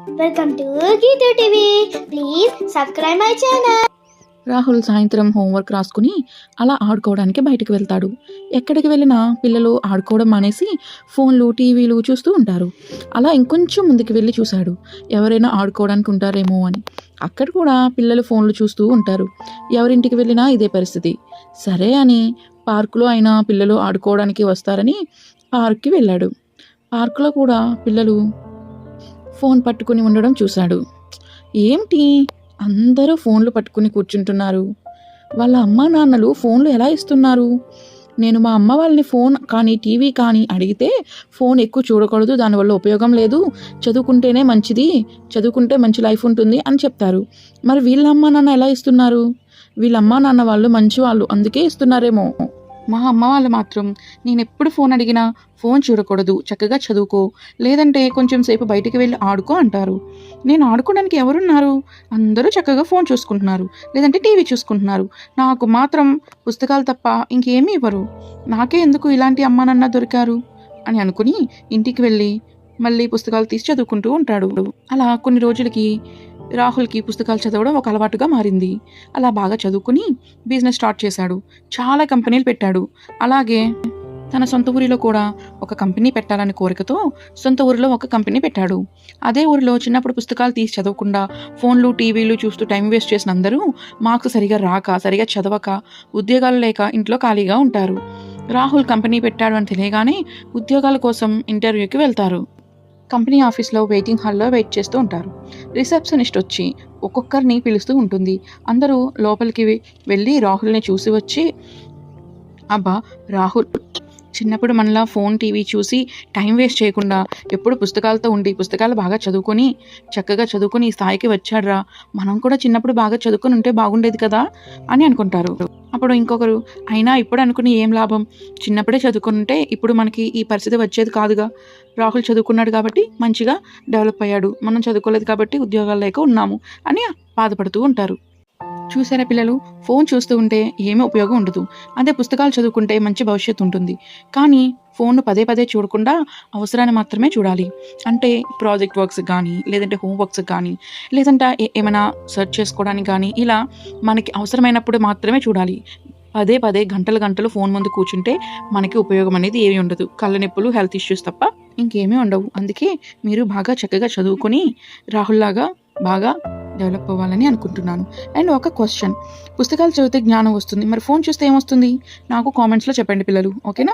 Welcome to Geethu TV. Please subscribe my channel. Rahul సాయంత్రం homework రాసుకుని అలా ఆడుకోవడానికి బయటకు వెళ్తాడు. ఎక్కడికి వెళ్ళినా పిల్లలు ఆడుకోవడం మానేసి ఫోన్లు టీవీలు చూస్తూ ఉంటారు. అలా ఇంకొంచెం ముందుకు వెళ్ళి చూశాడు, ఎవరైనా ఆడుకోవడానికి ఉంటారేమో అని. అక్కడ కూడా పిల్లలు ఫోన్లు చూస్తూ ఉంటారు. ఎవరింటికి వెళ్ళినా ఇదే పరిస్థితి. సరే అని పార్కులో అయినా పిల్లలు ఆడుకోవడానికి వస్తారని పార్క్కి వెళ్ళాడు. పార్కులో కూడా పిల్లలు ఫోన్ పట్టుకుని ఉండడం చూశాడు. ఏమిటి అందరూ ఫోన్లు పట్టుకుని కూర్చుంటున్నారు, వాళ్ళ అమ్మా నాన్నలు ఫోన్లు ఎలా ఇస్తున్నారు? నేను మా అమ్మ వాళ్ళని ఫోన్ కానీ టీవీ కానీ అడిగితే ఫోన్ ఎక్కువ చూడకూడదు, దానివల్ల ఉపయోగం లేదు, చదువుకుంటేనే మంచిది, చదువుకుంటే మంచి లైఫ్ ఉంటుంది అని చెప్తారు. మరి వీళ్ళ అమ్మా నాన్న ఎలా ఇస్తున్నారు? వీళ్ళ అమ్మా నాన్న వాళ్ళు మంచి వాళ్ళు, అందుకే ఇస్తున్నారేమో. మా అమ్మ వాళ్ళు మాత్రం నేను ఎప్పుడు ఫోన్ అడిగినా ఫోన్ చూడకూడదు, చక్కగా చదువుకో, లేదంటే కొంచెం సేపు బయటికి వెళ్ళి ఆడుకో అంటారు. నేను ఆడుకోవడానికి ఎవరున్నారు? అందరూ చక్కగా ఫోన్ చూసుకుంటున్నారు, లేదంటే టీవీ చూసుకుంటున్నారు. నాకు మాత్రం పుస్తకాలు తప్ప ఇంకేమీ ఇవ్వరు. నాకే ఎందుకు ఇలాంటి అమ్మా నాన్న దొరికారు అని అనుకుని ఇంటికి వెళ్ళి మళ్ళీ పుస్తకాలు తీసి చదువుకుంటూ ఉంటాడు. అలా కొన్ని రోజులకి రాహుల్కి పుస్తకాలు చదవడం ఒక అలవాటుగా మారింది. అలా బాగా చదువుకుని బిజినెస్ స్టార్ట్ చేశాడు. చాలా కంపెనీలు పెట్టాడు. అలాగే తన సొంత ఊరిలో కూడా ఒక కంపెనీ పెట్టాలని కోరికతో సొంత ఊరిలో ఒక కంపెనీ పెట్టాడు. అదే ఊరిలో చిన్నప్పుడు పుస్తకాలు తీసి చదవకుండా ఫోన్లు టీవీలు చూస్తూ టైం వేస్ట్ చేసిన అందరూ మార్క్స్ సరిగా రాక, సరిగా చదవక, ఉద్యోగాలు లేక ఇంట్లో ఖాళీగా ఉంటారు. రాహుల్ కంపెనీ పెట్టాడు అని తెలియగానే ఉద్యోగాల కోసం ఇంటర్వ్యూకి వెళ్తారు. కంపెనీ ఆఫీస్లో వెయిటింగ్ హాల్లో వెయిట్ చేస్తూ ఉంటారు. రిసెప్షనిస్ట్ వచ్చి ఒక్కొక్కరిని పిలుస్తూ ఉంటుంది. అందరూ లోపలికి వెళ్ళి రాహుల్ని చూసి వచ్చి, అబ్బా రాహుల్ చిన్నప్పుడు మనలా ఫోన్ టీవీ చూసి టైం వేస్ట్ చేయకుండా ఎప్పుడు పుస్తకాలతో ఉండి పుస్తకాలు బాగా చదువుకొని చక్కగా చదువుకొని ఈ స్థాయికి వచ్చాడ్రా, మనం కూడా చిన్నప్పుడు బాగా చదువుకొని ఉంటే బాగుండేది కదా అని అనుకుంటారు. అప్పుడు ఇంకొకరు, అయినా ఇప్పుడు అనుకుని ఏం లాభం, చిన్నప్పుడే చదువుకుని ఉంటే ఇప్పుడు మనకి ఈ పరిస్థితి వచ్చేది కాదుగా. రాహుల్ చదువుకున్నాడు కాబట్టి మంచిగా డెవలప్ అయ్యాడు, మనం చదువుకోలేదు కాబట్టి ఉద్యోగాలు లేక ఉన్నాము అని బాధపడుతూ ఉంటారు. చూసారా పిల్లలు, ఫోన్ చూస్తూ ఉంటే ఏమీ ఉపయోగం ఉండదు. అదే పుస్తకాలు చదువుకుంటే మంచి భవిష్యత్తు ఉంటుంది. కానీ ఫోన్ను పదే పదే చూడకుండా అవసరాన్ని మాత్రమే చూడాలి. అంటే ప్రాజెక్ట్ వర్క్స్ కానీ, లేదంటే హోంవర్క్స్ కానీ, లేదంటే ఏమైనా సెర్చ్ చేసుకోవడానికి కానీ, ఇలా మనకి అవసరమైనప్పుడు మాత్రమే చూడాలి. పదే పదే గంటలు గంటలు ఫోన్ ముందు కూర్చుంటే మనకి ఉపయోగం అనేది ఏమీ ఉండదు. కళ్ళ నొప్పులు, హెల్త్ ఇష్యూస్ తప్ప ఇంకేమీ ఉండవు. అందుకే మీరు బాగా చక్కగా చదువుకొని రాహుల్ లాగా బాగా డెవలప్ అవ్వాలని అనుకుంటున్నాను. అండ్ ఒక క్వశ్చన్, పుస్తకాలు చదివితే జ్ఞానం వస్తుంది, మరి ఫోన్ చూస్తే ఏమొస్తుంది? నాకు కామెంట్స్లో చెప్పండి పిల్లలు, ఓకేనా?